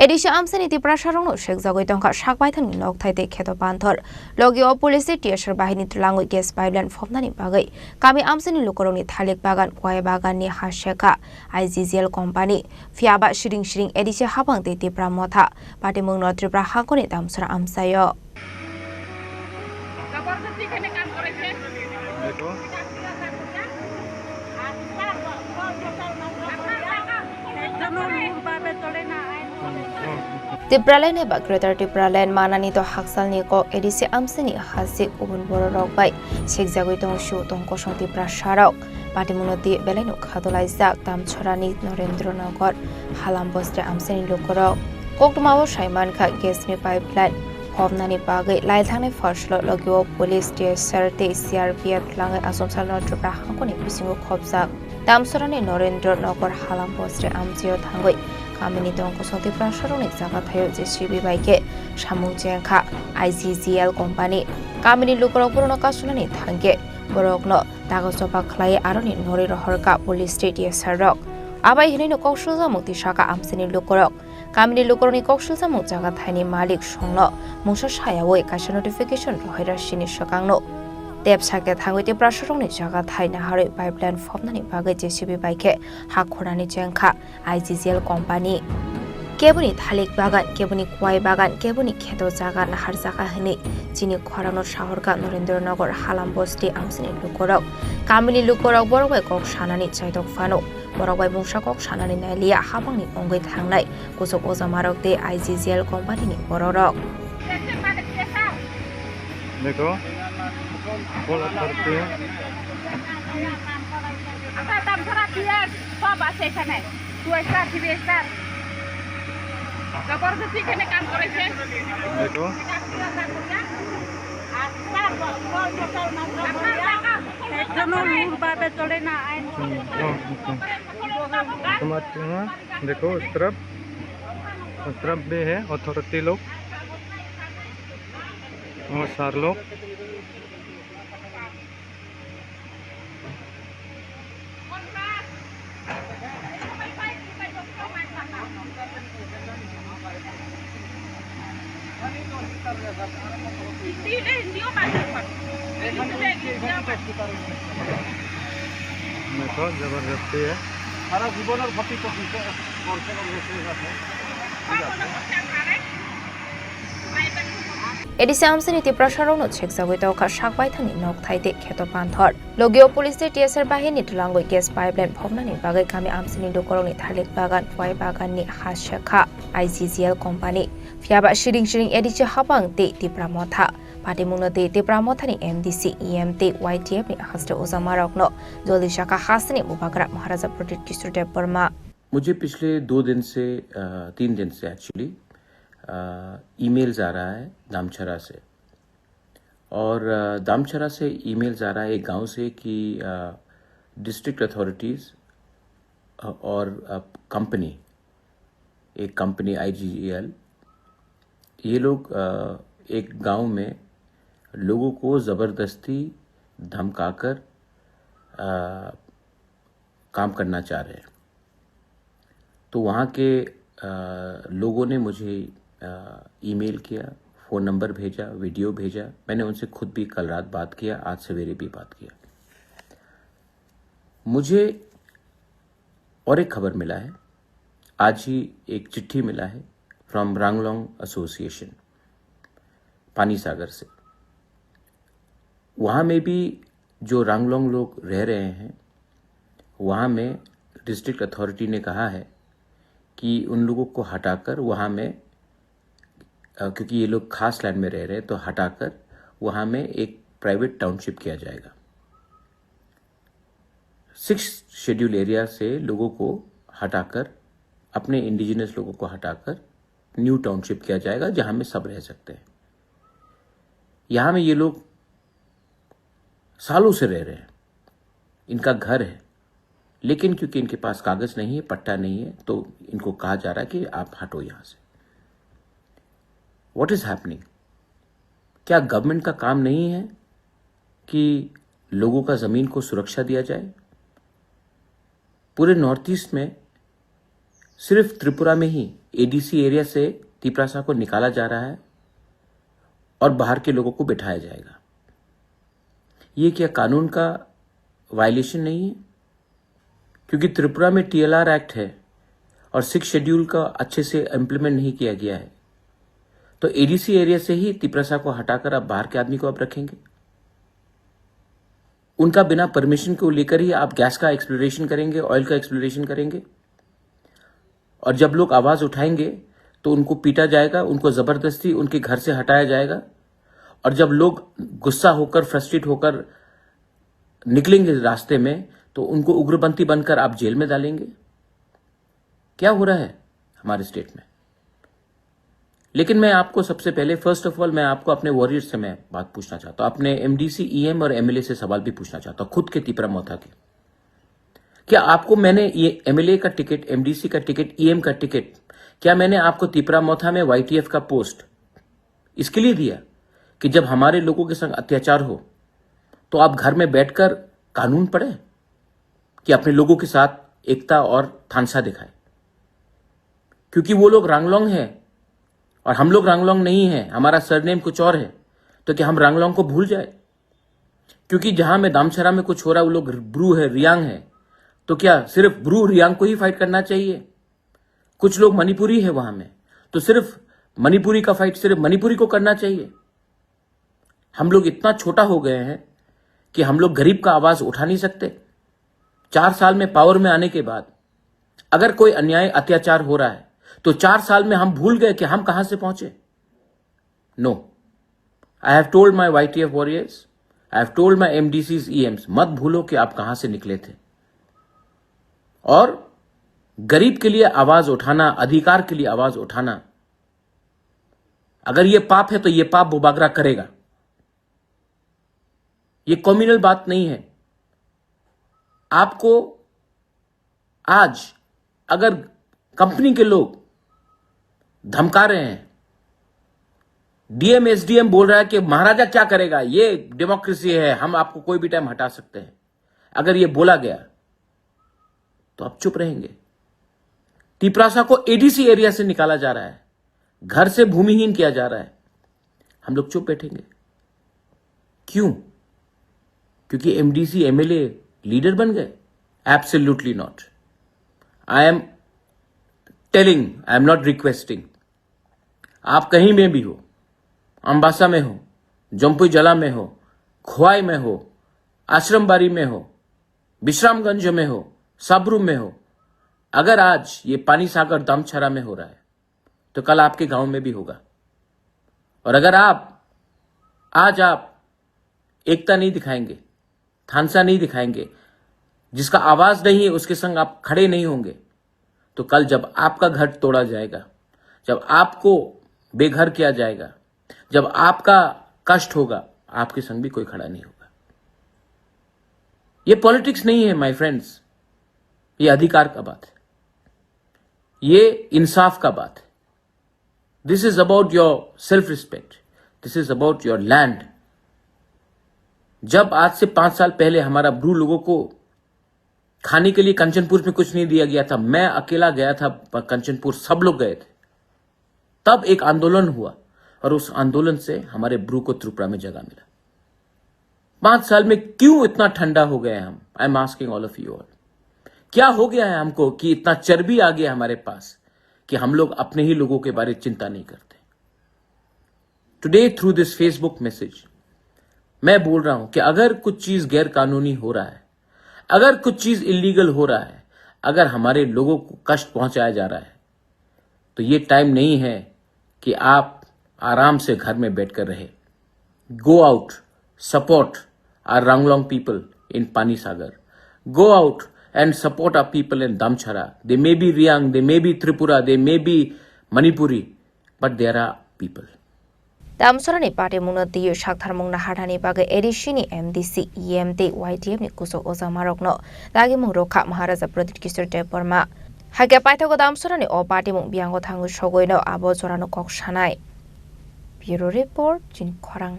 Edisi amsani ti prasharong shek jagoi tongka sakbaithang nok thaite kheto panthor logio police tiasar bahini tulangoi gas pipeline phomnani bagai kami amsani lokorongni thalik bagan kwai bagan ni hasheka IGGL company fiaba shiring edisi habang te ti pramotha patimung no tripra hakoni damsara amsayo Tipralen ba Greater Tipralen manani to haksalni ko edisi amsini hasik ubun borok bai sekjagoi tong shu tong kosong tipra sharok patimunoti beleno khadolai jak tamchorani Narendranagar halam bostre amsini lokoro kokmawo saiman kha gasni pipeline phomnani bagai laithane farslo logio police station te CRPF langai asomsal no tripra hangkoni bisingo khobjak tamchorani Narendranagar halam bostre amjio thangoi Kamini tongko soti prasharoni jaga thayo JCB baike samung jengkha IGGL company kamini lukorok purono kasunani thangke borokno dagosopa khlai aroni nori rohorka police station sarok abai hinino koksulja mukti saka amsini lukorok kamini lukoroni koksulja muk jaga thaini malik songno mungsa sayawoi kaisa notification rohaira sini sakangno Tep sake thangoi prasharoni jaga thaina hare pipeline phomnani bagai JCB baike hakhorani jengkha IGGL company kebuni thalik bagan kebuni kwai bagan kebuni kheto jaga nahar jaga hini chini khorano shahorka Narendranagar halam bosti amsini lukorok kamini lukorok borokbai kok sanani chaidok phano borokbai bungsa kok sanani nailia habangni ongoi thangnai kusok ojamarok de IGGL company ni bororok देखो बोल करते हैं apa tamsara dia sab আছে এখানে 2 star 3 star জবরদস্তি এখানে কাম করেছে देखो चले ना समझते हैं देखो उस तरफ भी है अथॉरिटी लोग और सार लोग देखो जबरदस्ती है सारा जीवन और भक्ति को Edisi amsani ti prasharong chek jagoi tawka sakbaithangni nok thaite kheto panthor logio police TSR bahini tulangoi gas pipeline phomnani bagai kami amsani lokorongni thalik bagan kwai bagan ni hasheka IGGL company fiaba shiring edisi habang te ti pramotha patimungno te ti pramothani MDC EMT YTF ni haste ojamarokno joldi shaka hasni mubagra Maharaja Pradip Kishore Dev Burma मुझे पिछले 2 दिन से 3 दिन से actually emails आ रहा है दामचरा से और दामचरा से ईमेल्स आ रहा है एक गांव से कि डिस्ट्रिक्ट अथॉरिटीज़ और एक कंपनी IGGL ये लोग एक गांव में लोगों को ज़बरदस्ती धमकाकर काम करना चाह रहे हैं तो वहाँ के लोगों ने मुझे ईमेल किया, फ़ोन नंबर भेजा, वीडियो भेजा। मैंने उनसे खुद भी कल रात बात किया, आज सवेरे भी बात किया। मुझे और एक खबर मिला है, आज ही एक चिट्ठी मिला है फ्रॉम रांगलोंग एसोसिएशन पानी सागर से। वहाँ में भी जो रांगलोंग लोग रह रहे हैं वहाँ में डिस्ट्रिक्ट अथॉरिटी ने कहा है कि उन लोगों को हटाकर वहाँ में क्योंकि ये लोग खास लैंड में रह रहे हैं तो हटाकर वहाँ में एक प्राइवेट टाउनशिप किया जाएगा 6 शेड्यूल एरिया से लोगों को हटाकर अपने इंडिजिनस लोगों को हटाकर न्यू टाउनशिप किया जाएगा जहाँ में सब रह सकते हैं। यहाँ में ये लोग सालों से रह रहे हैं, इनका घर है लेकिन क्योंकि इनके पास कागज नहीं है, पट्टा नहीं है तो इनको कहा जा रहा है कि आप हटो यहां से। What is happening? क्या गवर्नमेंट का काम नहीं है कि लोगों का जमीन को सुरक्षा दिया जाए? पूरे नॉर्थ ईस्ट में सिर्फ त्रिपुरा में ही एडीसी एरिया से तिपरासा को निकाला जा रहा है और बाहर के लोगों को बिठाया जाएगा। ये क्या कानून का वायलेशन नहीं है? क्योंकि त्रिपुरा में TLR एक्ट है और 6 शेड्यूल का अच्छे से इम्प्लीमेंट नहीं किया गया है, तो एडीसी एरिया से ही तिपरासा को हटाकर आप बाहर के आदमी को आप रखेंगे। उनका बिना परमिशन को लेकर ही आप गैस का एक्सप्लोरेशन करेंगे, ऑयल का एक्सप्लोरेशन करेंगे, और जब लोग आवाज उठाएंगे तो उनको पीटा जाएगा, उनको जबरदस्ती उनके घर से हटाया जाएगा, और जब लोग गुस्सा होकर, फ्रस्ट्रेट होकर निकलेंगे रास्ते में तो उनको उग्रपंथी बनकर आप जेल में डालेंगे। क्या हो रहा है हमारे स्टेट में? लेकिन मैं आपको सबसे पहले, फर्स्ट ऑफ ऑल, मैं आपको अपने वॉरियर्स से मैं बात पूछना चाहता हूं, अपने MDC, EM और MLA से सवाल भी पूछना चाहता हूं, खुद के तिपरा मोथा के। क्या आपको मैंने ये MLA का टिकट, MDC का टिकट, EM का टिकट, क्या मैंने आपको तिपरा मोथा में YTF का पोस्ट इसके लिए दिया कि जब हमारे लोगों के संग अत्याचार हो तो आप घर में बैठकर कानून पढ़ें, कि अपने लोगों के साथ एकता और थानसा दिखाएं? क्योंकि वो लोग रांगलोंग है और हम लोग रांगलोंग नहीं है, हमारा सरनेम कुछ और है, तो क्या हम रांगलोंग को भूल जाए? क्योंकि जहां में दामचरा में कुछ हो रहा है वो लोग ब्रू है, रियांग है, तो क्या सिर्फ ब्रू रियांग को ही फाइट करना चाहिए? कुछ लोग मणिपुरी है वहां में, तो सिर्फ मणिपुरी का फाइट सिर्फ मणिपुरी को करना चाहिए? हम लोग इतना छोटा हो गए हैं कि हम लोग गरीब का आवाज उठा नहीं सकते। 4 साल में पावर में आने के बाद अगर कोई अन्याय, अत्याचार हो रहा है तो 4 साल में हम भूल गए कि हम कहां से पहुंचे? No, I have told my YTF warriors, I have told my MDCs, EMs, मत भूलो कि आप कहां से निकले थे। और गरीब के लिए आवाज उठाना, अधिकार के लिए आवाज उठाना, अगर यह पाप है तो यह पाप बुबागरा करेगा। यह कम्युनल बात नहीं है। आपको आज अगर कंपनी के लोग धमका रहे हैं, DM SDM बोल रहा है कि महाराजा क्या करेगा, ये डेमोक्रेसी है, हम आपको कोई भी टाइम हटा सकते हैं, अगर ये बोला गया तो आप चुप रहेंगे? तिपरासा को ADC एरिया से निकाला जा रहा है, घर से भूमिहीन किया जा रहा है, हम लोग चुप बैठेंगे? क्यों? क्योंकि MDC MLA लीडर बन गए? Absolutely not. I am telling, I am not requesting. आप कहीं में भी हो, अंबासा में हो, जम्पुई जला में हो, खोवाई में हो, आश्रमबारी में हो, विश्रामगंज में हो, साबरू में हो, अगर आज ये पानी सागर दामचरा में हो रहा है तो कल आपके गांव में भी होगा। और अगर आज आप एकता नहीं दिखाएंगे, थानसा नहीं दिखाएंगे, जिसका आवाज नहीं है उसके संग आप खड़े नहीं होंगे, तो कल जब आपका घर तोड़ा जाएगा, जब आपको बेघर किया जाएगा, जब आपका कष्ट होगा, आपके संग भी कोई खड़ा नहीं होगा। ये पॉलिटिक्स नहीं है माय फ्रेंड्स, ये अधिकार का बात है, ये इंसाफ का बात है। This is about your self respect, this is about your land. जब आज से 5 साल पहले हमारा ब्रू लोगों को खाने के लिए कंचनपुर में कुछ नहीं दिया गया था, मैं अकेला गया था कंचनपुर, सब लोग गए थे, तब एक आंदोलन हुआ और उस आंदोलन से हमारे ब्रू को त्रिपुरा में जगह मिला। 5 साल में क्यों इतना ठंडा हो गए हम? I am asking all of you all, क्या हो गया है हमको कि इतना चर्बी आ गया हमारे पास कि हम लोग अपने ही लोगों के बारे में चिंता नहीं करते? Today through this Facebook message मैं बोल रहा हूं कि अगर कुछ चीज गैर कानूनी हो रहा है, अगर कुछ चीज इलीगल हो रहा है, अगर हमारे लोगों को कष्ट पहुंचाया जा रहा है, तो ये टाइम नहीं है कि आप आराम से घर में बैठकर रहे। Go out, support our Ranglong people in Pani Sagar, go out and support our people in Damchara. They may be Riang, they may be Tripura, they may be Manipuri, but there are people. Damchara ni party munati shakthar mungna harani bagai ADC ni MDC, EMD, YTF ni kusok oza marokno. Lagi mung rokha Maharaja Pradit Kisur Deporma. Hage paita ko Damchara ni o party mung biango thangu shogoi no abo zorano kok shanai. Bureau Report, Jin Korang.